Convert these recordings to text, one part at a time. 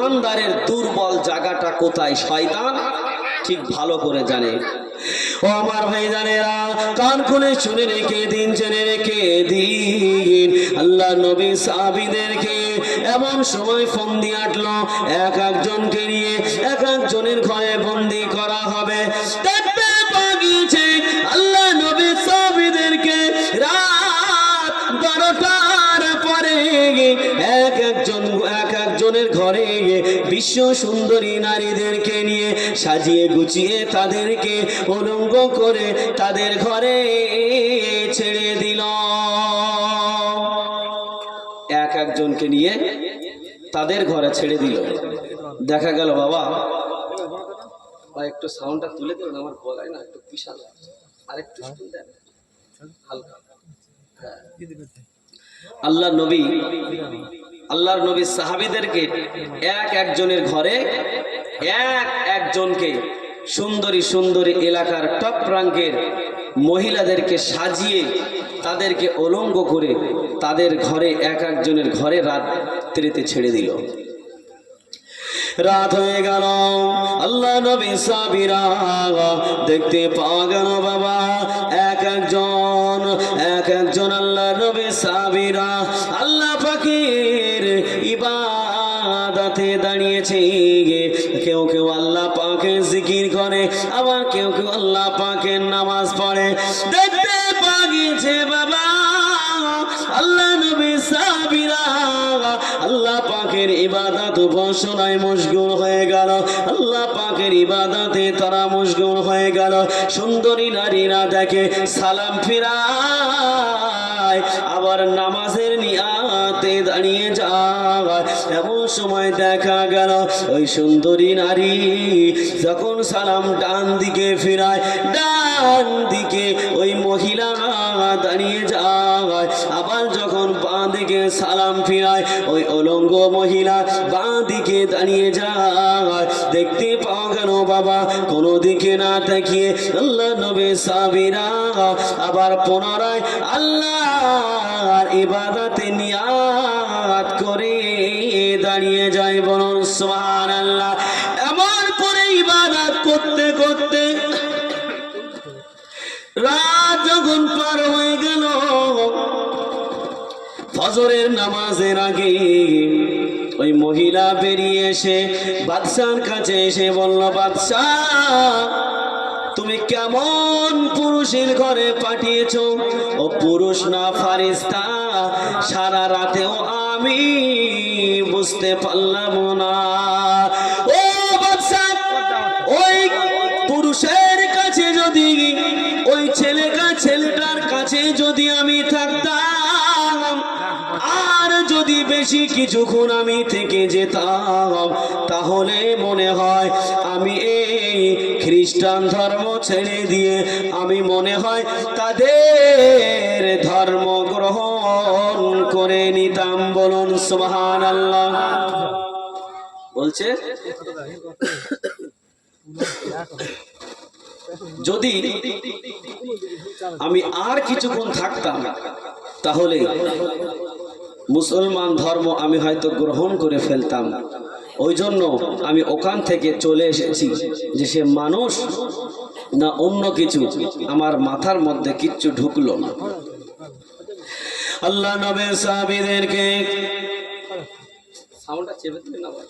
ইমানদারের দুর্বল জায়গাটা কোথায় শয়তান ঠিক ভালো করে জানে। ও আমার ভাইজানেরা, কান খুলে শুনে রেখে দিন, জেনে রেখে দিন, আল্লাহ নবী সাহাবীদেরকে এমন সময় ফন্দি আটলো, এক একজনকে নিয়ে এক একজনের ঘরে বন্দি করা হবে। দেখতে পাগিয়েছে আল্লাহ নবী সাহাবীদেরকে রাত 12টার পরে এক একজনের ঘরে বিশ্ব সুন্দরী নারীদেরকে নিয়ে সাজিয়ে গুছিয়ে তাদেরকে উলঙ্গ করে তাদের ঘরে ছেড়ে দিল। এক একজনকে নিয়ে তাদের ঘরে ছেড়ে দিল। দেখা গেল বাবা একটু সাউন্ডটা তুলে দেবেন, আমার গলায় না একটু বিশাল আর একটু দেন হালকা। আল্লাহর নবী সাহাবীদেরকে এক একজনের ঘরে এক একজনকে সুন্দরী সুন্দরী এলাকার টপ র্যাঙ্কের মহিলাদেরকে সাজিয়ে তাদেরকে উলঙ্গ করে তাদের ঘরে এক একজনের ঘরে রাত্রিতে ছেড়ে দিল। রাত হয়ে গেল, আল্লাহ নবী সাহাবীরা দেখতে পাওয়া গেল বাবা এক একজন আল্লাহ নবী সাহাবীরা আল্লাহ পাকের ইবাদতে দাঁড়িয়েছে। কেউ কেউ আল্লাহ পাকের জিকির করে, আবার কেউ কেউ আল্লাহ পাকের নামাজ পড়ে। দেখতে পাগিয়েছে বাবা আল্লাহ নবী সাহাবীরা আল্লাহ পাকের ইবাদত উপাসনায় মশগুল হয়ে গেল। আল্লাহ পাকের ইবাদতে তারা মশগুল হয়ে গেল। সুন্দরী নারীরা দেখে সালাম ফিরায়, আবার নামাজের নিয়াতে দাঁড়িয়ে যায়। এমন সময় দেখা গেল ওই সুন্দরী নারী যখন সালাম ডান দিকে ফিরায়, ডান দিকে ওই মহিলা দাঁড়িয়ে যায়। আবার যখন বাঁ দিকে সালাম ফিরায়, ওই উলঙ্গ মহিলা বাঁ দিকে দাঁড়িয়ে যায়। দেখতে পাওয়া গেল বাবা কোনো দিকে না তাকিয়ে আল্লাহ নবী সাহাবীরা আবার পুনরায় আল্লাহর ইবাদতে নিয়াত করে দাঁড়িয়ে যায়। বলুন সুবহানাল্লাহ। এমন করে ইবাদত করতে করতে রাত যখন পার হয়ে গেল, ফজরের নামাজের আগে ওই মহিলা বেরিয়ে এসে বাদশার কাছে এসে বলল, বাদশাহ তুমি কেমন পুরুষের ঘরে পাঠিয়েছো? ও পুরুষ না ফারিস্তা? সারা রাতেও আমি বুঝতে পারলাম না। ও বাদশাহ, ওই পুরুষের কাছে যদি, ওই ছেলেটার কাছে যদি আমি থাকতাম, আর যদি বেশি কিছুক্ষণ আমি থেকে যেতাম, তাহলে মনে হয় আমি এই খ্রিস্টান ধর্ম ছেড়ে দিয়ে আমি মনে হয় তাদের ধর্ম গ্রহণ করে নিতাম। বলুন সুবহানাল্লাহ। বলছে যদি আমি আর কিছুক্ষণ থাকতাম তাহলে মুসলমান ধর্ম আমি হয়তো গ্রহণ করে ফেলতাম। ওই জন্য আমি ওখান থেকে চলে এসেছি, যে সে মানুষ না অন্য কিছু, আমার মাথার মধ্যে কিচ্ছু ঢুকলো না। আল্লাহ নবী সাহাবীদেরকে সাউন্ডটা চেপে দিন না ভাই।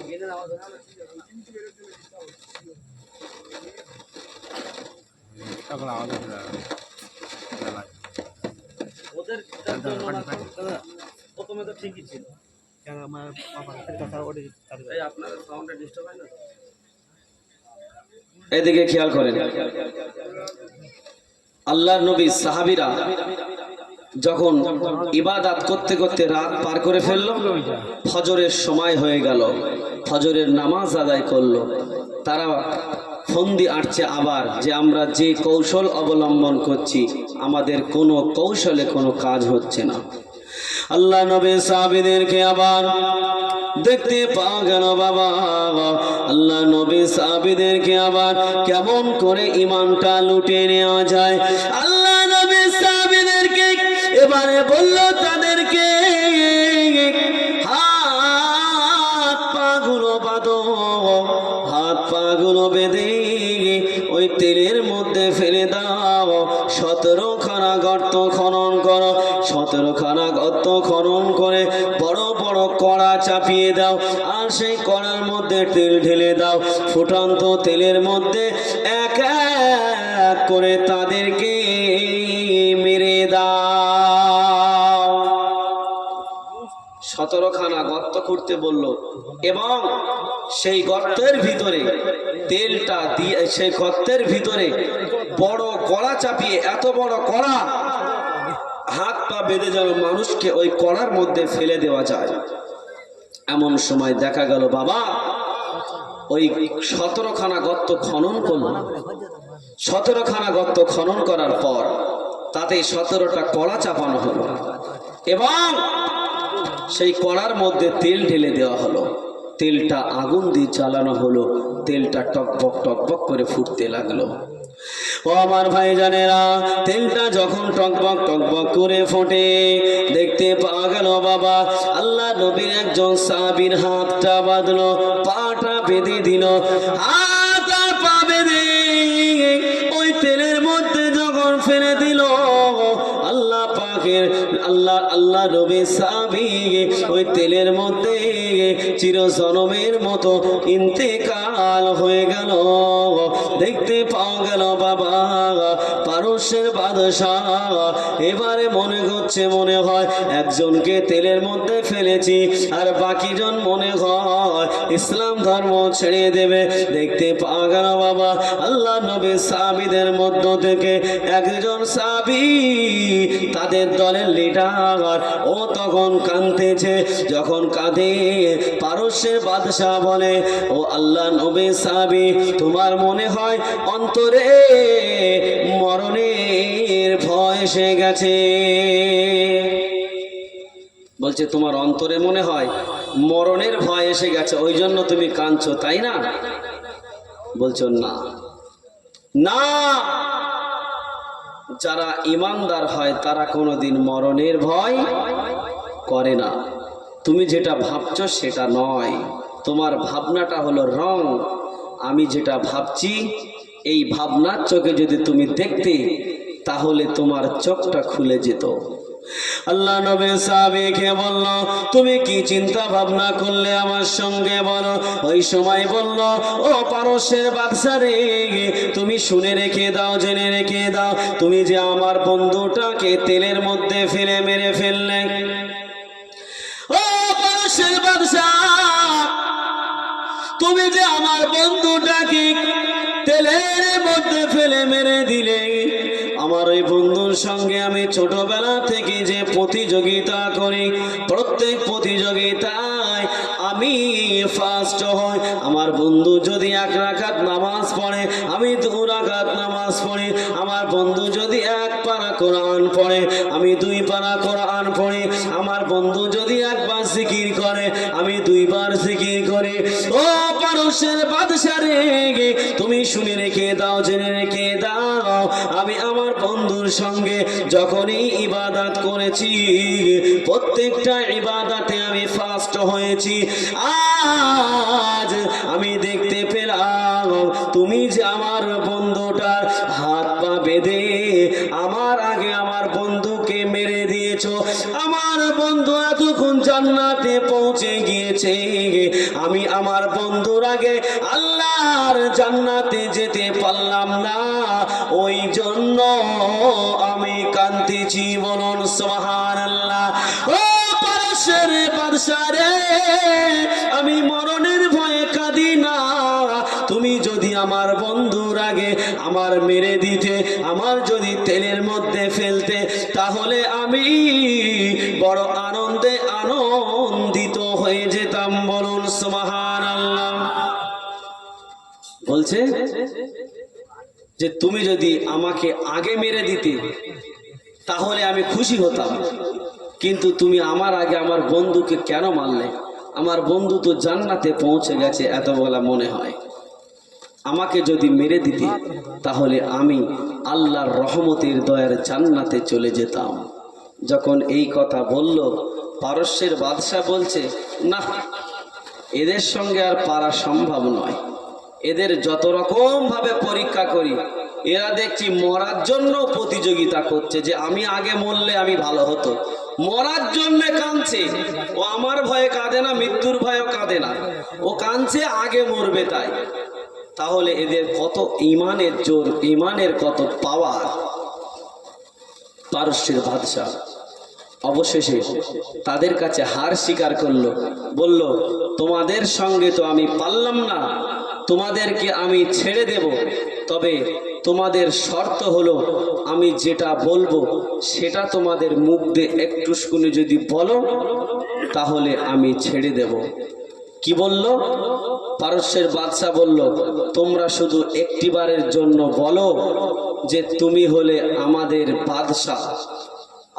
গেনের আওয়াজ হয় না। এখন আওয়াজ হচ্ছে না। ওদের প্রথমে তো ঠিকই ছিল। কেন আমার কথা ওঠে, এই আপনার সাউন্ডটা ডিস্টার্ব হয় না? এদিকে খেয়াল করেন। আল্লাহর নবী সাহাবীরা যখন ইবাদত করতে করতে রাত পার করে ফেলল, ফজরের সময় হয়ে গেল, ফজরের নামাজ আদায় করলো, তারা ফন্দি আটছে আবার যে আমরা যে কৌশল অবলম্বন করছি আমাদের কোনো কৌশলে কোনো কাজ হচ্ছে না। আল্লাহ নবী সাহাবীদেরকে আবার দেখতে পাওয়া গেল বাবা আল্লাহ নবী সাহাবীদেরকে আবার কেমন করে ঈমানটা লুটে নেওয়া যায়। আল্লাহ নবী সাহাবীদেরকে এবারে বলল তাদেরকে হাত পাগুলো বাঁধো, হাত পাগুলো বেঁধে ওই তেলের মধ্যে ফেলে দাও। 17খানা গর্ত খনন করো, 17খানা গর্ত খনন করে বড় বড় কড়া চাপিয়ে দাও, আর সেই কড়ার মধ্যে তেল ঢেলে দাও। ফুটন্ত তেলের মধ্যে এক এক করে তাদেরকে মেরে দাও। 17খানা গর্ত করতে বলল এবং সেই গর্তের ভিতরে তেলটা দিয়ে সেই গর্তের ভিতরে বড় কড়া চাপিয়ে, এত বড় কড়া, হাত পা বেঁধে যেন মানুষকে ওই কড়ার মধ্যে ফেলে দেওয়া যায়। এমন সময় দেখা গেল বাবা ওই 17খানা গর্ত খনন করল। 17খানা গর্ত খনন করার পর তাতে 17টা কড়া চাপানো হলো এবং সেই কড়ার মধ্যে তেল ঢেলে দেওয়া হলো। তেলটা আগুন দিয়ে জ্বালানো হলো, তেলটা টকবক টকবক করে ফুটতে লাগলো। ও আমার ভাই জানেরা, তেলটা যখন টকবক টকবক করে ফোটে দেখতে পাওয়া গেল বাবা আল্লাহ নবীর একজন সাহাবীর হাতটা বাঁধলো, পাটা বেঁধে দিল। হাত আর পা বেঁধে ওই তেলের মধ্যে যখন ফেলে দিল, আল্লাহ পাকের আল্লাহ নবী সাহাবী ওই তেলের মধ্যে চিরজনমের মতো ইন্তেকাল হয়ে গেল। দেখতে পাওয়া গেল বাবা পারস্যের বাদশাহ এবারে মনে হচ্ছে, মনে হয় একজনকে তেলের মধ্যে ফেলেছি আর বাকিজন মনে হয় ইসলাম ধর্ম ছেড়ে দেবে। দেখতে পাওয়া গেল বাবা আল্লাহ নবী সাহাবীদের মধ্য থেকে একজন সাহাবী তাদের দলের লিডার, ও তখন কাঁদতেছে। যখন কাঁদে পারস্যের বাদশাহ বলে, ও আল্লাহ নবী সাহাবী, তোমার মনে হয় অন্তরে মরণের ভয় এসে গেছে। বলছে তোমার অন্তরে মনে হয় মরণের ভয় এসে গেছে, ওই জন্য তুমি কাঁদছো, তাই না? বলছো না না, যারা ঈমানদার হয় তারা কোনোদিন মরণের ভয় করে না। তুমি যেটা ভাবছো সেটা নয়, তোমার ভাবনাটা হলো রং। আমি যেটা ভাবছি এই ভাবনার চোখে যদি তুমি দেখতে তাহলে তোমার চোখটা খুলে যেত। আল্লাহ নবী সাহাবীকে বলল, তুমি কি চিন্তা ভাবনা করলে আমার সঙ্গে বলো। ওই সময় বলল, ও পারস্যের বাদশা রে, তুমি শুনে রেখে দাও, জেনে রেখে দাও, তুমি যে আমার বন্ধুটাকে তেলের মধ্যে ফেলে মেরে ফেললে। ও পারস্যের বাদশা, তুমি যে আমার বন্ধুটাকে তেলের মধ্যে ফেলে মেরে দিলে, আমার ওই বন্ধুর সঙ্গে আমি ছোটবেলা থেকে যে প্রতিযোগিতা করি, প্রত্যেক প্রতিযোগিতায় আমি ফার্স্ট হই। আমার বন্ধু যদি 1 রাকাত নামাজ পড়ে, আমি 2 রাকাত নামাজ পড়ি। আমার বন্ধু যদি 1 পারা কোরআন পড়ে, আমি 2 পারা কোরআন পড়ি। আমার বন্ধু যদি 1 বার জিকির করে, আমি 2 বার জিকির করি। ও পারস্যের বাদশা রে, তুমি শুনে রেখে দাও, জেনে রেখে দাও, আমি আমার বন্ধুর সঙ্গে যখনই ইবাদত করেছি প্রত্যেকটা ইবাদতে আমি ফার্স্ট হয়েছি। আজ আমি দেখতে পেলাম তুমি যে আমার বন্ধুটার হাত পা বেঁধে আমার আগে আমার বন্ধুকে মেরে দিয়েছো। আমার বন্ধু এতক্ষণ জান্নাতে পৌঁছে গিয়েছে, আমি আমার বন্ধুর আগে আল্লাহর জান্নাতে যেতে পারলাম না, ওই জন্য আমি কাঁদতেছি। বলুন সুবহানাল্লাহ। ও পারস্যের বাদশা রে, আমি মরণের ভয়ে কাঁদি না। তুমি যদি আমার বন্ধুর আগে আমার মেরে দিতে, আমার যদি তেলের মধ্যে ফেলতে, তাহলে আমি বড় আনন্দে আনন্দিত হয়ে যেতাম। বলুন সুবহানাল্লাহ। বলছে যে তুমি যদি আমাকে আগে মেরে দিতে তাহলে আমি খুশি হতাম, কিন্তু তুমি আমার আগে আমার বন্ধুকে কেন মারলে? আমার বন্ধু তো জান্নাতে পৌঁছে গেছে এত বলা মনে হয়, আমাকে যদি মেরে দিতে তাহলে আমি আল্লাহর রহমতের দয়ার জান্নাতে চলে যেতাম। যখন এই কথা বলল, পারস্যের বাদশা বলছে, না, এদের সঙ্গে আর পারা সম্ভব নয়। এদের যত রকম ভাবে পরীক্ষা করি, এরা দেখছি মরার জন্য প্রতিযোগিতা করছে যে আমি আগে মরলে আমি ভালো হতো। মরার জন্য কাঁদছে ও, আমার ভয়ে কাঁদে না, মৃত্যুর ভয়েও কাঁদে না, ও কাঁদছে আগে মরবে তাই। তাহলে এদের কত ইমানের জোর, ইমানের কত পাওয়ার। পারস্যের বাদশা অবশেষে তাদের কাছে হার স্বীকার করলো, বলল, তোমাদের সঙ্গে তো আমি পারলাম না, তোমাদেরকে আমি ছেড়ে দেব, তবে তোমাদের শর্ত হলো আমি যেটা বলবো সেটা তোমাদের মুখ দিয়ে একটু শুনে যদি বলো তাহলে আমি ছেড়ে দেব। কি বলল? পারস্যের বাদশা বলল, তোমরা শুধু একটিবারের জন্য বলো যে তুমি হলে আমাদের বাদশা।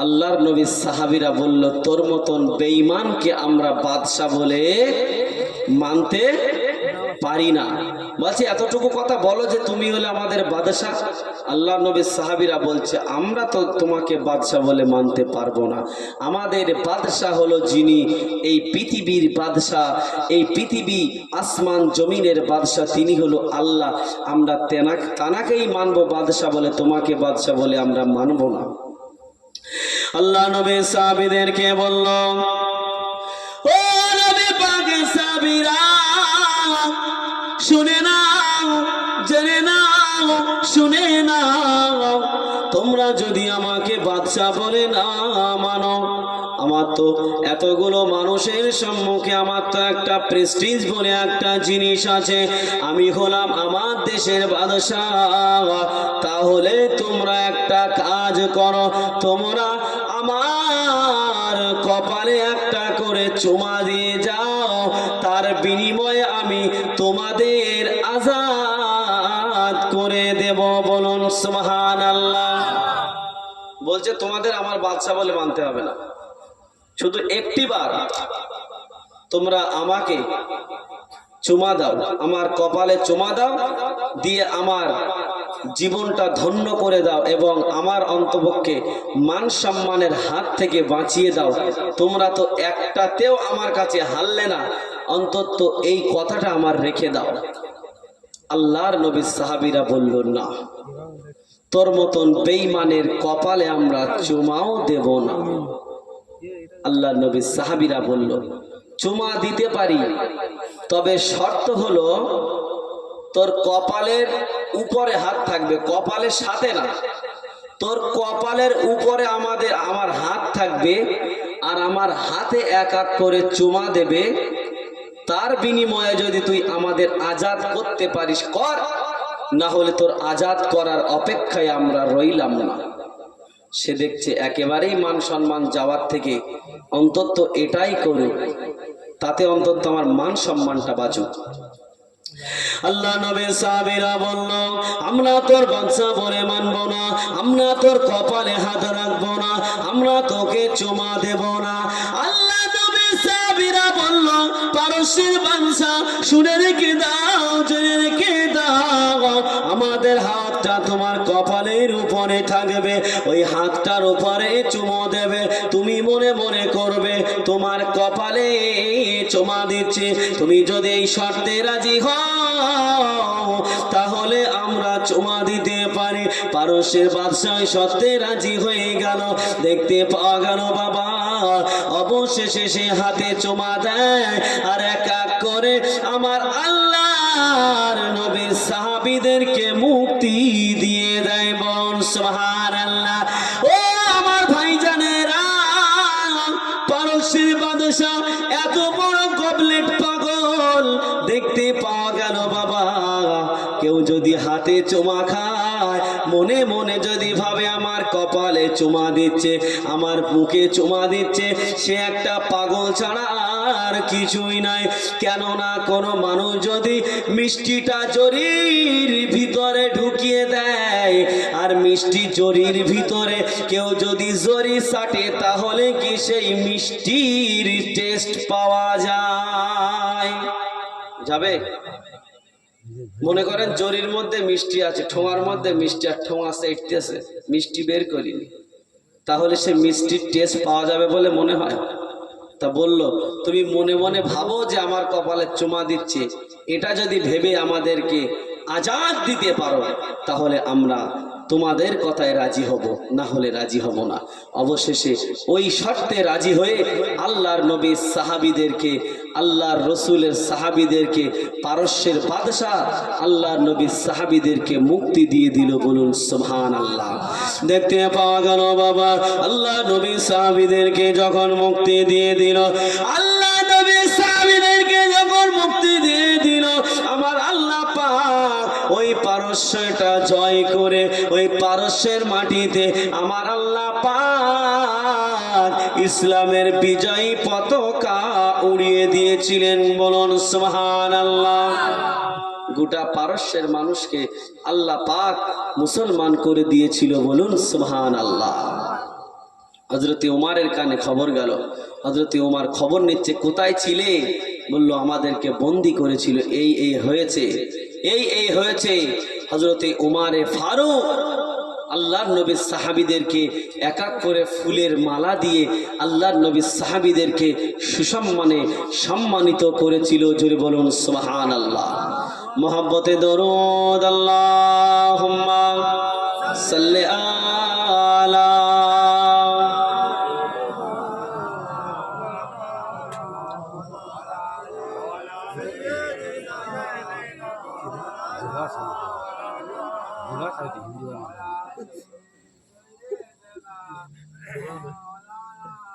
আল্লাহর নবী সাহাবীরা বলল, তোর মতন বেঈমানকে আমরা বাদশা বলে মানতে পারি না। বলছে এতটুকু কথা বলো যে তুমি হলে আমাদের বাদশা। আল্লাহর নবী সাহাবীরা বলছে, আমরা তো তোমাকে বাদশা বলে মানতে পারবো না। আমাদের বাদশা হলো যিনি এই পৃথিবীর বাদশা, এই পৃথিবী আসমান জমিনের বাদশা, তিনি হলো আল্লাহ। আমরা তানাকেই মানবো বাদশা বলে, তোমাকে বাদশা বলে আমরা মানবো না। আল্লাহ নবী সাহাবীদেরকে বলল, ও নবী পাকের সাহাবীরা, শুনে নাও, জেনে নাও, শুনে নাও, তোমরা যদি আমাকে বাদশা বলে না মানো, আমার তো এতগুলো মানুষের সম্মুখে আমার তো একটা প্রেস্টিজ বলে একটা জিনিস আছে, আমি হলাম আমার দেশের বাদশা। তাহলে তোমরা একটা কাজ করো, তোমরা আমার কপালে একটা করে চুমা দিয়ে যাও, তার বিনিময়ে আমি তোমাদের আজাদ করে দেব। বলুন সুবহানাল্লাহ। বলছে তোমাদের আমার বাদশা বলে মানতে হবে না, শুধু একটিবার তোমরা আমাকে চুমা দাও, আমার কপালে চুমা দাও, দিয়ে আমার জীবনটা ধন্য করে দাও এবং আমার অন্তপক্ষে মান সম্মানের হাত থেকে বাঁচিয়ে দাও। তোমরা তো একটাতেও আমার কাছে হারলে না, অন্তত এই কথাটা আমার রেখে দাও। আল্লাহর নবী সাহাবীরা বলল, না, তোর মতন বেঈমানের কপালে আমরা চুমাও দেব না। আল্লাহ নবী সাহাবীরা বলল, চুমা দিতে পারি, তবে শর্ত হলো তোর কপালের উপরে হাত থাকবে, কপালের সাথে না, তোর কপালের উপরে আমার হাত থাকবে, আর আমার হাতে এক এক করে চুমা দেবে। তার বিনিময়ে যদি তুই আমাদের আজাদ করতে পারিস কর, না হলে তোর আজাদ করার অপেক্ষায় আমরা রইলাম না। সে দেখছে একেবারেই মান সম্মান যাওয়ার থেকে অন্তত এটাই করুক, তাতে অন্তত আমার মান সম্মানটা বাঁচুক। আল্লাহ নবী সাহাবীরা বলল, আমরা তোর বাদশা বলে মানবো না, আমরা তোর কপালে হাত রাখবো না, আমরা তোকে চুমা দেব না। আল্লাহ নবী সাহাবীরা বলল, পারস্যের বাদশা শুনে রেখে দাও, জেনে রেখে দাও, আমাদের হাতটা তোমার কপালের উপরে থাকবে, ওই হাতটার উপরে চুমো দেবে, তুমি মনে মনে করবে তোমার কপালে চুমা দিচ্ছে। তুমি যদি এই শর্তে রাজি হও তাহলে আমরা চুমা দিতে পারি। পারস্যের বাদশা শর্তে রাজি হয়ে গেল। দেখতে পাওয়া গেল বাবা, অবশেষে সে হাতে চুমা দেয়, আর এক এক করে আমার আল্লাহর নবী সাহাবীদেরকে মুক্তি দিয়ে দেয়। বল সুবহানাল্লাহ। ও আমার ভাইজানেরা, পারস্যের বাদশা এত বড় গবলেট পাগল। দেখতে পাওয়া গেল বাবা, কেউ যদি হাতে চুমা খায়, মনে মনে যদি ভাবে আমার কপালে চুমা দিচ্ছে, আমার বুকে চুমা দিচ্ছে, সে একটা পাগল ছাড়া আর কিছুই নাই। কেননা কোনো মানুষ যদি মিষ্টিটা জরির ভিতরে ঢুকিয়ে দেয় আর মিষ্টি জরির ভিতরে কেউ যদি জরি চাটে তাহলে কি সেই মিষ্টির টেস্ট পাওয়া যায়? যাবে? মনে করেন জরির মধ্যে মিষ্টি আছে, ঠোঙার মধ্যে মিষ্টি, আর ঠোঙা চাটতেছে, মিষ্টি বের করিনি, তাহলে সে মিষ্টির টেস্ট পাওয়া যাবে বলে মনে হয়? তা বলল, তুমি মনে মনে ভাবো যে আমার কপালে চুমা দিচ্ছে, এটা যদি ভেবে আমাদেরকে আজাদ দিতে পারো তাহলে আমরা তোমাদের কথায় রাজি হব, না হলে রাজি হব না। অবশেষে ওই শর্তে রাজি হয়ে আল্লাহর নবীর সাহাবীদেরকে, আল্লাহর রসুলের সাহাবীদেরকে, পারস্যের বাদশাহ আল্লাহর নবীর সাহাবীদেরকে মুক্তি দিয়ে দিল। বলুন সুবহানাল্লাহ। দেখতে পাওয়া গেল বাবা, আল্লাহ নবীর সাহাবীদেরকে যখন মুক্তি দিয়ে দিল, আল্লাহ নবীর সাহাবীদেরকে যখন মুক্তি দিয়ে দিল, আমার আল্লাহ পাক ওই পারস্যটা জয় করে ওই পারস্যের মাটিতে আমার আল্লাহ পাক ইসলামের বিজয়ী পতাকা উড়িয়ে দিয়েছিলেন। বলুন সুবহানাল্লাহ। গোটা পারস্যের মানুষকে আল্লাহ পাক মুসলমান করে দিয়েছিল। বলুন সুবহানাল্লাহ। হযরতে ওমরের কানে খবর গেল, হযরতে ওমর খবর নিচ্ছে, কোথায় ছিলে? বলল, আমাদেরকে বন্দি করেছিল, এই হয়েছে, এই হয়েছে। হযরতে ওমরে ফারুক আল্লাহর নবীর সাহাবীদেরকে এক এক করে ফুলের মালা দিয়ে আল্লাহর নবীর সাহাবীদেরকে সুসম্মানে সম্মানিত করেছিল। জোরে বলুন সুবহানাল্লাহ। মোহাব্বতে দরুদ আল্লাহুম্মা সাল্লি আলা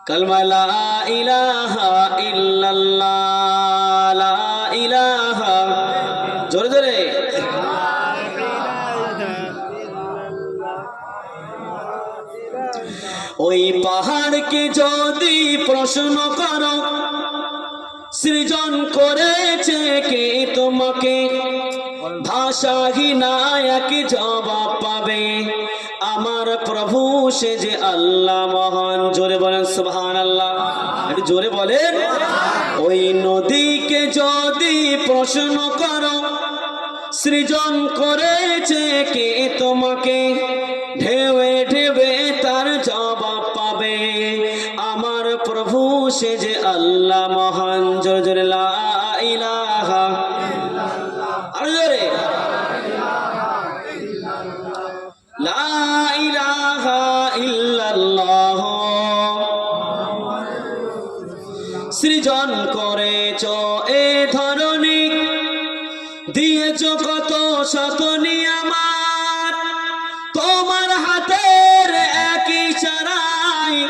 কালমা লা ইলাহা ইল্লাল্লাহ, লা ইলাহা, জোরে জোরে, ওই পাহাড়কে যদি প্রশ্ন করো সৃজন করেছে কে তোমাকে, ভাষাহীন এক জবাব পাবে, আমার প্রভু সে যে আল্লাহ মহান। জোরে বলেন সুবহানাল্লাহ, একটু জোরে বলেন। ওই নদীকে যদি প্রশ্ন করো সৃজন করেছে কে তোমাকে, ঢেউে ঢেউে তার জবাব পাবে, আমার প্রভু সে যে আল্লাহ মহান। জোরে জোরে লা ইলাহা, আর জোরে লা ইলাহা ইল্লাল্লাহ। সৃজন করেছ এ ধরনী, দিয়েছ কত শত নিয়ামত, তোমার হাতের এক ইশারায়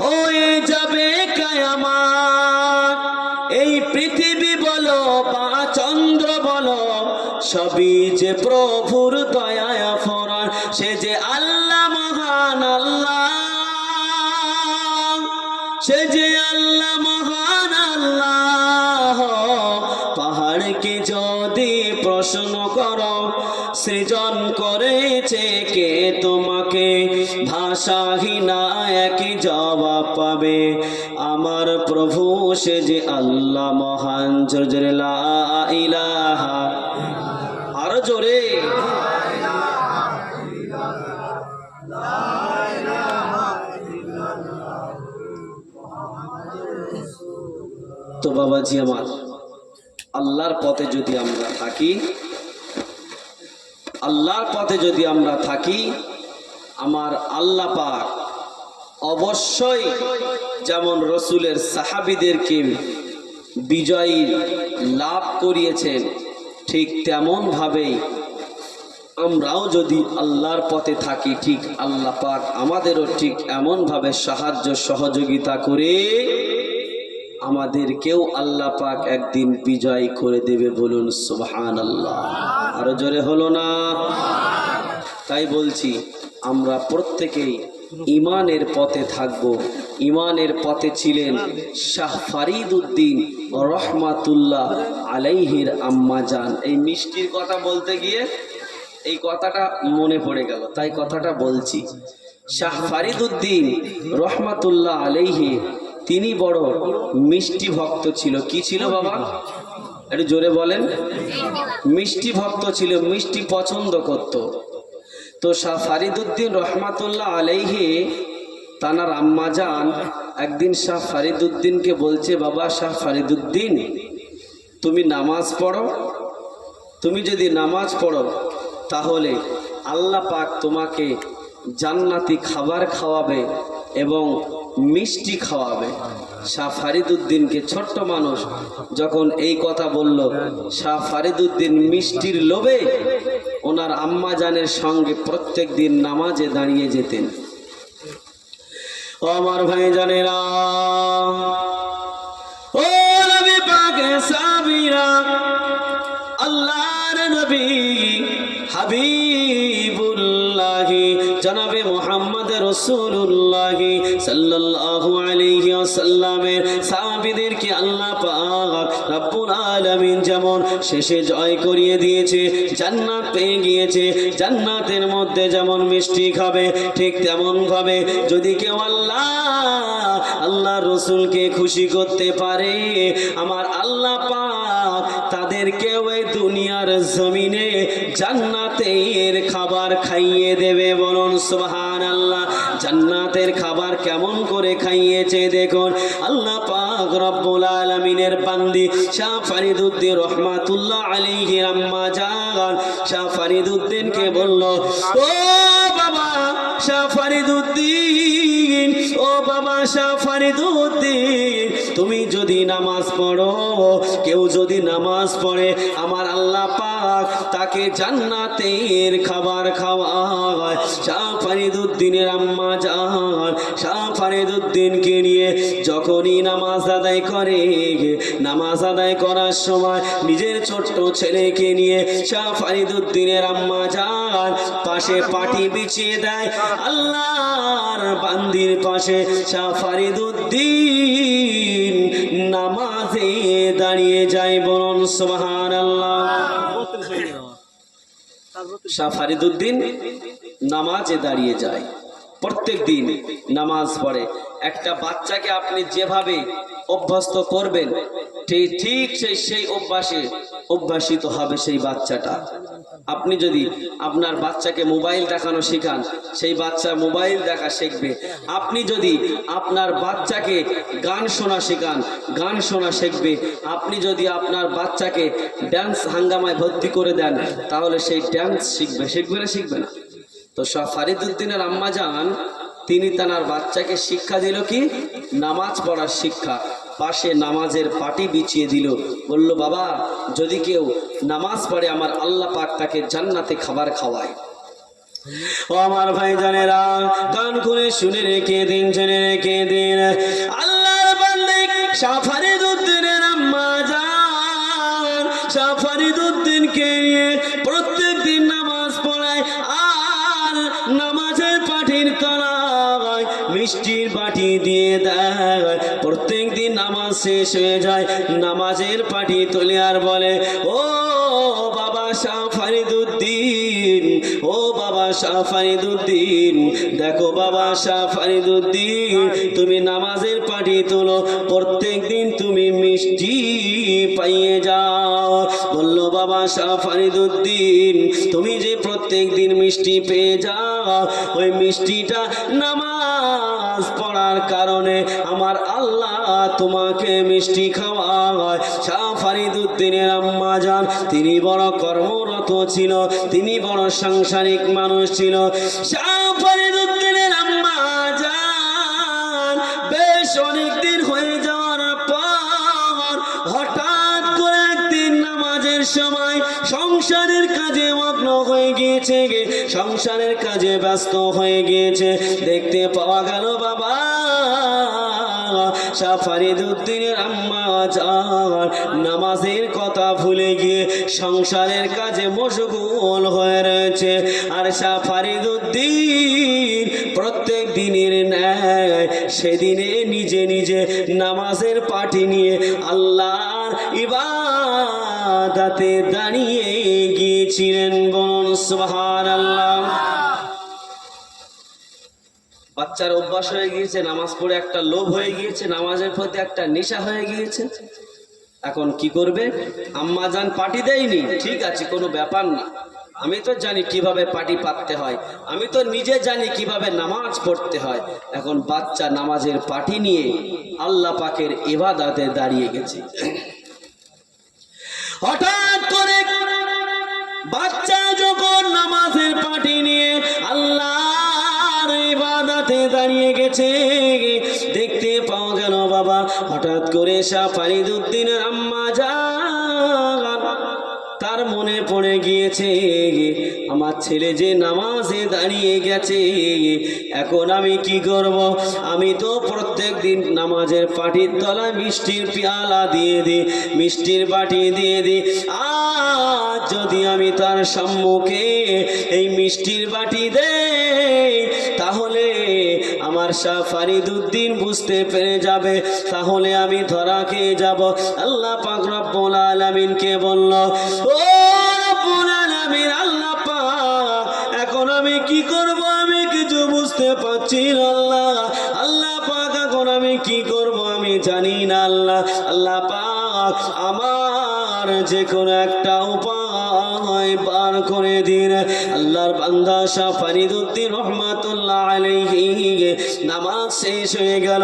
হয়ে যাবে কিয়ামত। এই পৃথিবী বলো বা চন্দ্র বলো, সবই যে প্রভুর দয়ায় ফরান, সে যে আল্লাহ মহান আল্লাহ, সে যে আল্লাহ মহান আল্লাহ। পাহাড়কে যদি প্রশ্ন করো সৃজন করেছে কে তোমাকে, ভাষাহীন এক জবাব পাবে, আমার প্রভু সে যে আল্লাহ মহান। জোরে জোরে লা ইলাহা, আরো জোরে তো বাবাজি আমার, আল্লাহর পথে যদি আমরা থাকি, আল্লাহর পথে যদি আমরা থাকি, আমার আল্লাহ পাক অবশ্যই যেমন রসুলের সাহাবীদেরকে বিজয়ী লাভ করিয়েছেন, ঠিক তেমন ভাবেই আমরাও যদি আল্লাহর পথে থাকি, ঠিক আল্লাহ পাক আমাদেরও ঠিক এমন ভাবে সাহায্য সহযোগিতা করে আমাদেরকেও আল্লাহ পাক একদিন বিজয় করে দেবে। বলুন সুবহানাল্লাহ। আরো জোরে হলো না? তাই বলছি, আমরা প্রত্যেকেই ইমানের পথে থাকব। ইমানের পথে ছিলেন শাহ ফরিদ উদ্দিন রহমাতুল্লাহ আলাইহির আম্মা জান। এই মিষ্টির কথা বলতে গিয়ে এই কথাটা মনে পড়ে গেল, তাই কথাটা বলছি। শাহ ফরিদউদ্দিন রহমাতুল্লাহ আলাইহি তিনি বড় মিষ্টি ভক্ত ছিল। কি ছিল বাবা, একটু জোরে বলেন। মিষ্টি ভক্ত ছিল, মিষ্টি পছন্দ করত। তো শাহ ফরিদউদ্দিন রহমাতুল্লাহ আলাইহি তানার আম্মা জান একদিন শাহ ফরিদউদ্দিনকে বলছে, বাবা শাহ ফরিদউদ্দিন, তুমি নামাজ পড়ো, তুমি যদি নামাজ পড়ো তাহলে আল্লাহ পাক তোমাকে জান্নাতি খাবার খাওয়াবে এবং মিষ্টি খাওয়াবে। শাহ ফরিদউদ্দিনকে, ছোট্ট মানুষ, যখন এই কথা বলল, শাহ ফরিদউদ্দিন মিষ্টির লোভে ওনার আম্মা জানের সঙ্গে প্রত্যেক দিন নামাজে দাঁড়িয়ে যেতেন। ও আমার ভাই জানেরা, ও নবী পাকের সাহাবীরা, আল্লাহর নবী হাবিবুল্লাহ জনাবে মুহাম্মদ রাসূলুল্লাহ সাল্লাল্লাহু আলাইহি ওয়াসাল্লামের সাহাবীদেরকে আল্লাহ পাক রব্বুল আলামিন যেমন শেষে জয় করিয়ে দিয়েছে, জান্নাত পেয়ে গিয়েছে, জান্নাতের মধ্যে যেমন মিষ্টি খাবে, ঠিক তেমন ভাবে যদি কেউ আল্লাহ রসুলকে খুশি করতে পারে, আমার আল্লাহ পাক তাদেরকে ওই দুনিয়ার জমিনে জান্নাতের খাবার খাইয়ে দেবে। বলুন সুবহানাল্লাহ। জান্নাতের খাবার কেমন করে খাইয়েছে দেখুন। আল্লাহ পাক রব্বুল আলামিনের বান্দি শাহ ফরিদউদ্দিন রহমাতুল্লাহ আলাইহি আম্মা জান শাহ ফরিদউদ্দিনকে বলল, ও বাবা শাহ ফরিদউদ্দিন, ও বাবা শাহ ফরিদউদ্দিন, তুমি যদি নামাজ পড়ো, কেউ যদি নামাজ পড়ে, আমার আল্লাহ পাক তাকে জান্নাতের খাবার খাওয়ায়। শাহ ফরিদউদ্দিনের আম্মা জান শাহ ফরিদউদ্দিনকে নিয়ে যখনই নামাজ আদায় করে, নামাজ আদায় করার সময় নিজের ছোট্ট ছেলেকে নিয়ে শাহ ফরিদউদ্দিনের আম্মা জান পাশে পাটি বিছিয়ে দেয়। আল্লাহর বান্দির পাশে শাহ ফরিদউদ্দিন নামাজে দাঁড়িয়ে যায়। বলুন সুবহানাল্লাহ। শাহ ফরিদউদ্দিন নামাজে দাঁড়িয়ে যায়, প্রত্যেক দিন নামাজ পড়ে। একটা বাচ্চাকে আপনি যেভাবে অভ্যস্ত করবেন, ঠিক সেই অভ্যাসিত হবে সেই বাচ্চাটা। আপনি যদি আপনার বাচ্চাকে মোবাইল দেখানো শেখান, সেই বাচ্চা মোবাইল দেখা শিখবে। আপনি যদি আপনার বাচ্চাকে গান শোনা শেখান, গান শোনা শিখবে। আপনি যদি আপনার বাচ্চাকে ড্যান্স হাঙ্গামায় ভর্তি করে দেন, তাহলে সেই ড্যান্স শিখবে। শিখবে না? শিখবে না। তো শাহ ফরিদউদ্দিনের আম্মা জান তিনি তার বাচ্চাকে শিক্ষা দিল কি? নামাজ পড়ার শিক্ষা। পাশে নামাজের পাটি বিছিয়ে দিল, বলল, বাবা যদি কেউ নামাজ পড়ে, আমার আল্লাহ পাক তাকে জান্নাতে খাবার খাওয়ায়। ও আমার ভাই জানেরা, কান খুলে শুনে রেখে দিন, জেনে রেখে দিন। আল্লাহর বান্দা শাহ ফরিদউদ্দিনের আম্মা জান শাহ ফরিদউদ্দিনকে নিয়ে প্রত্যেক দিন নামাজ পড়ায়, আর নামাজের পাটির তলায় মিষ্টির বাটি দিয়ে দেয়। প্রত্যেক দিন নামাজ শেষ হয়ে যায়, নামাজের পাটি তোলে আর বলে, ও বাবা শাহ ফরিদউদ্দিন, ও বাবা শাহ ফরিদউদ্দিন, দেখো বাবা শাহ ফরিদউদ্দিন, তুমি নামাজের পাটি তোলো, প্রত্যেক দিন তুমি মিষ্টি পাইয়ে যাও। বলল, বাবা শাহ ফরিদউদ্দিন, তুমি যে প্রত্যেক দিন মিষ্টি পেয়ে যাও, ওই মিষ্টিটা নামাজ পড়ার কারণে আমার আল্লাহ তোমাকে মিষ্টি খাওয়ায়। শাহ ফরিদউদ্দিনের আম্মা জান তিনি বড় কর্মরত ছিল, তিনি বড় সাংসারিক মানুষ ছিল। শাহ ফরিদউদ্দিনের আম্মা জান বেশ অনেক দিন হয়ে যাওয়ার পর হঠাৎ করে একদিন নামাজের সময় সংসারের কাজে মগ্ন হয়ে গিয়েছে, সংসারের কাজে ব্যস্ত হয়ে গিয়েছে। দেখতে পাওয়া গেল বাবা শাহ ফরিদউদ্দিনের আম্মা জান নামাজের কথা ভুলে গিয়ে সংসারের কাজে মশগুল হয়ে রয়েছে। আর শাহ ফরিদউদ্দিন প্রত্যেক দিনের ন্যায় সেদিনে নিজে নিজে নামাজের পাটি নিয়ে আল্লাহর ইবাদতে দাঁড়িয়ে গিয়েছিলেন। বলুন সুবহানাল্লাহ। বাচ্চার অভ্যাস হয়ে গিয়েছে, নামাজ পড়ে একটা লোভ হয়ে গিয়েছে, নামাজের প্রতি একটা নেশা হয়ে গিয়েছে। এখন কি করবে? আম্মা জান পাটি দেয়নি, ঠিক আছে, কোনো ব্যাপার না, আমি তো জানি কিভাবে পাটি পাততে হয়, আমি তো নিজে জানি কিভাবে নামাজ পড়তে হয়। এখন বাচ্চা নামাজের পাটি নিয়ে আল্লাহ পাকের ইবাদতে দাঁড়িয়ে গেছে। হঠাৎ করে বাচ্চা যখন নামাজের পাটি নিয়ে আল্লাহর ইবাদতে দাঁড়িয়ে গেছে, দেখতে পাওয়া গেল বাবা হঠাৎ করে শাহ ফরিদউদ্দিনের আম্মা জান, তার মনে পড়ে গিয়েছে আমার ছেলে যে নামাজে দাঁড়িয়ে গেছে, এখন আমি কি করব? আমি তো প্রত্যেক দিন নামাজের পাটির তলায় মিষ্টির পেয়ালা দিয়ে দিই, মিষ্টির বাটি দিয়ে দিই। আজ যদি আমি তার সম্মুখে এই মিষ্টির বাটি দেই, তাহলে আমার শাহ ফরিদউদ্দিন বুঝতে পেরে যাবে, তাহলে আমি ধরা খেয়ে যাব। আল্লাহ পাক রব্বুল আলামিনকে বলল, ও রব্বুল আলামিন, আল্লাহ পাক এখন আমি কি করব? আমি কিছু বুঝতে পারছি না আল্লাহ। আল্লাহ পাক এখন আমি কি করব আমি জানি না আল্লাহ। আল্লাহ পাক আমার যে কোনো একটা উপায় বার করে দিন। আল্লাহর বান্দা শাহ ফরিদউদ্দিন রহমাতুল্লাহ আলাইহি নামাজ শেষ হয়ে গেল।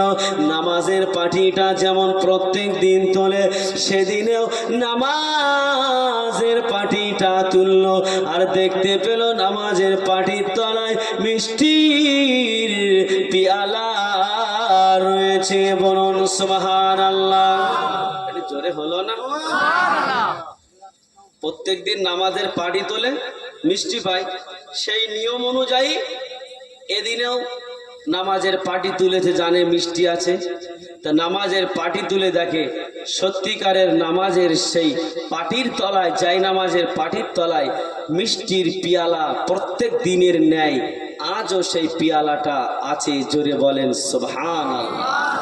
নামাজের পাটিটা যেমন প্রত্যেক দিন তোলে, সেদিনেও নামাজের পাটিটা তুলল, আর দেখতে পেল নামাজের পাটির তলায় মিষ্টির পেয়ালা রয়েছে। বলুন সুবহানাল্লাহ। এটা জোরে হলো না? প্রত্যেক দিন নামাজের পাটি তোলে, মিষ্টি পায়, সেই নিয়ম অনুযায়ী এদিনেও নামাজের পাটি তুলেছে, জানে মিষ্টি আছে, তা নামাজের পাটি তুলে দেখে সত্যিকারের নামাজের সেই পাটির তলায়, যাই নামাজের পাটির তলায় মিষ্টির পিয়ালা প্রত্যেক দিনের ন্যায় আজও সেই পিয়ালাটা আছে। জোরে বলেন সুবহানাল্লাহ।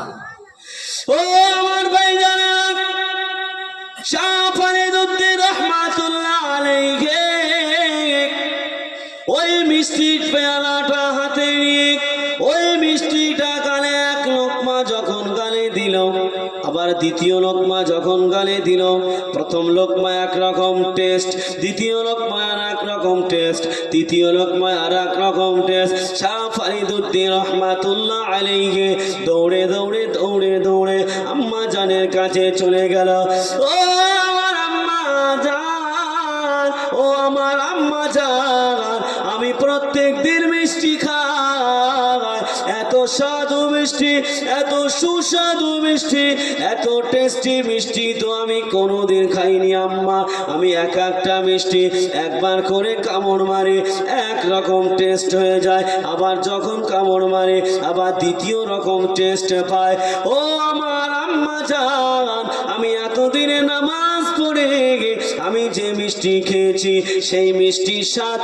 ও আমার ভাইজানা, শাহ ফরিদউদ্দিন রহমাতুল্লাহ আলাইহি ওই মিষ্টির পেয়ালাটা হাতে নিয়ে ওই মিষ্টিটা গালে এক লোকমা যখন গালে দিল, আবার দ্বিতীয় লোকমা যখন গালে দিল, প্রথম লোকমা একরকম টেস্ট, দ্বিতীয় লোকমা আর এক রকম টেস্ট, তৃতীয় লোকমা আর এক রকম টেস্ট। শাহ ফরিদউদ্দিন রহমাতুল্লাহ আলাইহি দৌড়ে দৌড়ে দৌড়ে দৌড়ে আম্মা জানের কাছে চলে গেল। ও আমার আম্মা জান, ও আমার আম্মা জান, আমি প্রত্যেক দিন মিষ্টি খাই, এত স্বাদু মিষ্টি, এত সুস্বাদু মিষ্টি, এত টেস্টি মিষ্টি তো আমি কোনোদিন খাইনি আম্মা। আমি এক একটা মিষ্টি একবার করে কামড় মারি, এক রকম টেস্ট হয়ে যায়, আবার যখন কামড় মারি আবার দ্বিতীয় রকম টেস্ট পায়। ও আমার আম্মা জান, আমি এতদিনে নামাজ পড়ে আমি যে মিষ্টি খেয়েছি সেই মিষ্টির স্বাদ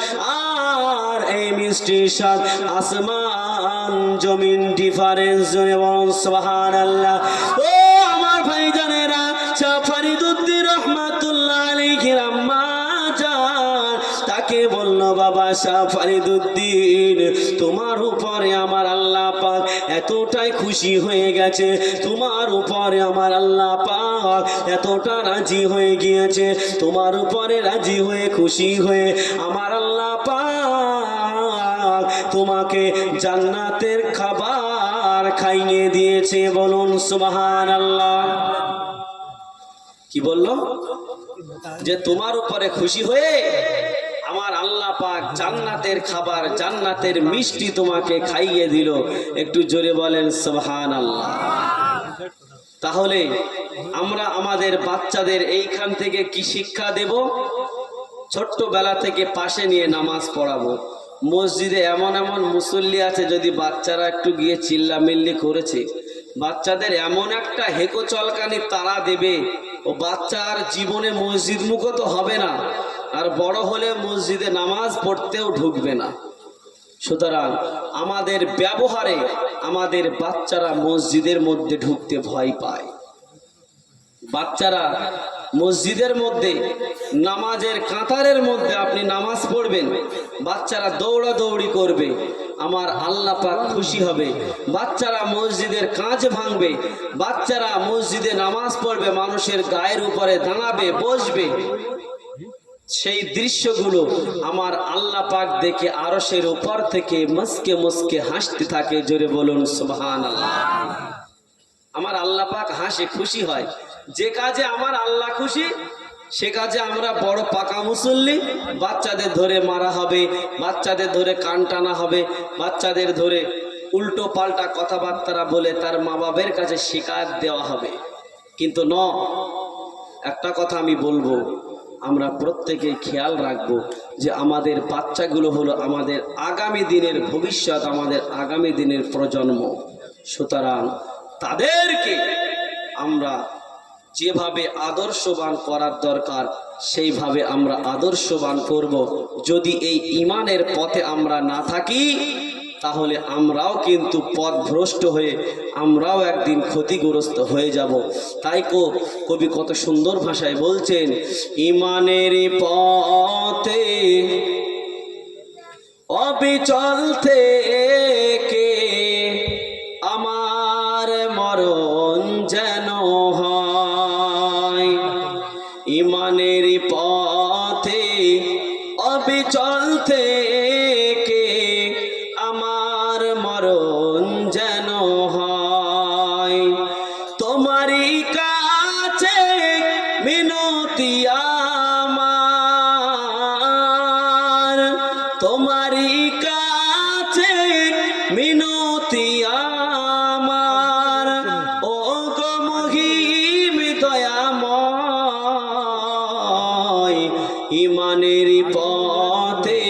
আর এই মিষ্টির স্বাদ আসমান জমিন ডিফারেন্স। জোরে বলুন সুবহানাল্লাহ। ও আমার ভাইজানেরা, শাহ ফরিদউদ্দিন রহমাতুল্লাহ আলাইহির আম্মা জান তাকে বলল, বাবা শাহ ফরিদউদ্দিন, তোমার উপরে আমার আল্লাহ পাক এতটাই খুশি হয়ে গেছে, তোমার উপরে আমার আল্লাহ পাক এতটা রাজি হয়ে গিয়েছে, তোমার উপরে রাজি হয়ে খুশি হয়ে আমার আল্লাহ পাক তোমাকে জান্নাতের খাবার খাইয়ে দিয়েছে। বলুন সুবহানাল্লাহ। কি বলল? যে তোমার উপরে খুশি হয়ে আমার আল্লাহ পাক জান্নাতের খাবার, জান্নাতের মিষ্টি তোমাকে খাইয়ে দিল। একটু জোরে বলেন সুবহানাল্লাহ। তাহলে আমরা আমাদের বাচ্চাদের এইখান থেকে কি শিক্ষা দেব? ছোট্টবেলা থেকে পাশে নিয়ে নামাজ পড়াবো। মসজিদে এমন এমন মুসল্লি আছে, যদি বাচ্চারা একটু গিয়ে চিল্লামিল্লি করেছে, বাচ্চাদের এমন একটা হেকো চলকানি তারা দেবে, ও বাচ্চার জীবনে মসজিদ মুখো তো হবে না, আর বড় হলে মসজিদে নামাজ পড়তেও ঢুকবে না। সুতরাং আমাদের ব্যবহারে আমাদের বাচ্চারা মসজিদের মধ্যে ঢুকতে ভয় পায়। বাচ্চারা মসজিদের মধ্যে নামাজের কাতারের মধ্যে আপনি নামাজ পড়বেন, বাচ্চারা দৌড়াদৌড়ি করবে, আমার আল্লাহ পাক খুশি হবে। বাচ্চারা মসজিদের কাঁচ ভাঙবে, বাচ্চারা মসজিদে নামাজ পড়বে, মানুষের গায়ের উপরে দাঁড়াবে, বসবে, সেই দৃশ্যগুলো আমার আল্লাহ পাক দেখে আরশের উপর থেকে মুস্কে মুস্কে হাসতে থাকে। জোরে বলুন সুবহানাল্লাহ। আমার আল্লাহ পাক হাসে, খুশি হয়। যে কাজে আমার আল্লাহ খুশি সে কাজে আমরা বড় পাকা মুসল্লি, বাচ্চাদের ধরে মারা হবে, বাচ্চাদের ধরে কান টানা হবে, বাচ্চাদের ধরে উল্টো পাল্টা কথাবার্তা বলে তার মা বাবার কাছে শিকায়ত দেওয়া হবে। কিন্তু একটা কথা আমি বলবো, আমরা প্রত্যেকে খেয়াল রাখবো যে আমাদের বাচ্চাগুলো হলো আমাদের আগামী দিনের ভবিষ্যৎ, আমাদের আগামী দিনের প্রজন্ম। সুতরাং তাদেরকে আমরা যেভাবে আদর্শবান করার দরকার সেইভাবে আমরা আদর্শবান করব। যদি এই ঈমানের পথে আমরা না থাকি তাহলে আমরাও কিন্তু পথভ্রষ্ট হয়ে আমরাও একদিন ক্ষতিগ্রস্ত হয়ে যাব। তাই কবি কত সুন্দর ভাষায় বলছেন, ঈমানের পথে অবিচল থেকে আমার মরণ যেন হয়। ঈমানের পথে অবিচল থেকে আমার মরণ যেন হয়। তোমারই কাছে মিনতি আমার, তোমারই কাছে মিনতি আমার, ও গো মহিম দয়াময়। ঈমানের পথে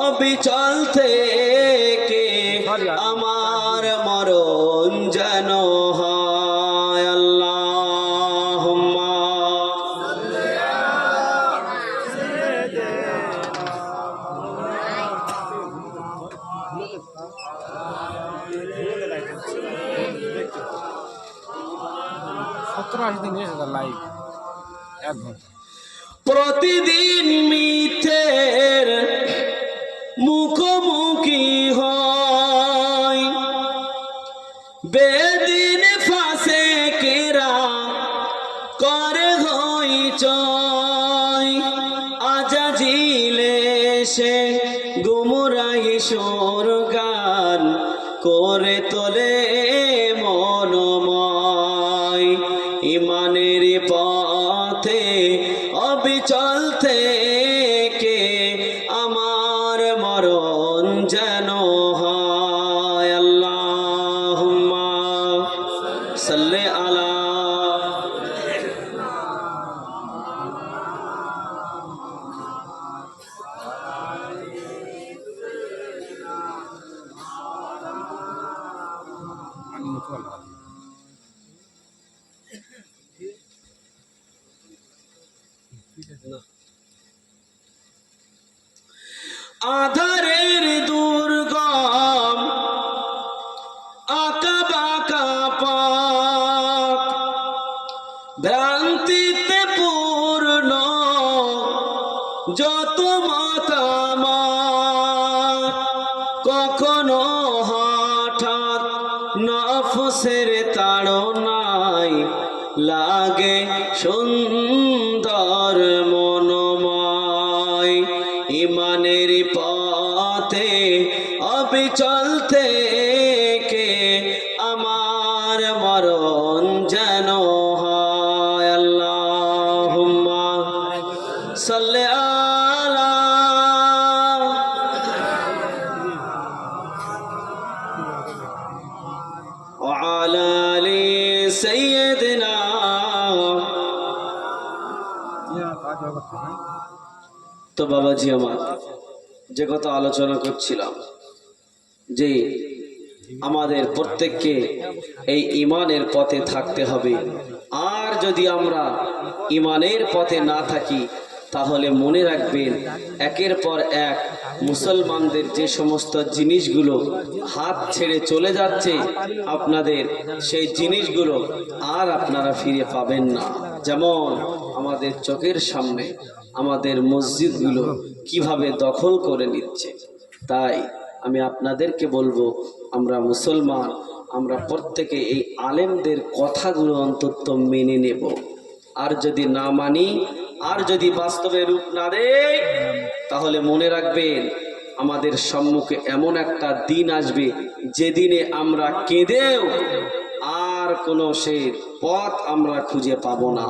অবিচল থেকে আমার মরণ যেন হয়। আল্লাহুম্মা প্রতিদিন মিথ্যের মুখোমুখি হয়, বেদিন ফাঁসে কেরা করে হইচই। আজাজিলে সে গুমরাহি সুর গান করে তোলে মনময়। ঈমানের পথে অবিচল থেকে আমার মরণ যেন হয়। আল্লাহুম্মা সাল্লি আলা আধারের দুর্গম আঁকা বাঁকা পথ, ভ্রান্তিতে পূর্ণ যত মতামত, কখনো হঠাৎ নফসের তাড়নায় লাগে সুন্দর মনোময়। ঈমানের পথে অবিচল থেকে আমার মরণ যেন হয়। আল্লাহুম্মা সাল্লি আলা ওয়া আলা আলি সাইয়্যিদিনা। তো বাবাজি আমার যে কথা আলোচনা করছিলাম যে আমাদের প্রত্যেককে এই ঈমানের পথে থাকতে হবে। আর যদি আমরা ঈমানের পথে না থাকি তাহলে মনে রাখবেন একের পর এক মুসলমানদের যে সমস্ত জিনিসগুলো হাত ছেড়ে চলে যাচ্ছে আপনাদের, সেই জিনিসগুলো আর আপনারা ফিরে পাবেন না। যেমন আমাদের চোখের সামনে আমাদের মসজিদগুলো কিভাবে দখল করে নিচ্ছে। তাই আমি আপনাদেরকে বলবো, আমরা মুসলমান, আমরা প্রত্যেকে এই আলেমদের কথাগুলো অন্তত মেনে নেব। আর যদি না মানি, আর যদি বাস্তবে রূপ না দেয়, তাহলে মনে রাখবেন আমাদের সম্মুখে এমন একটা দিন আসবে যেদিনে আমরা কেঁদেও আর কোনো সেই পথ আমরা খুঁজে পাবো না।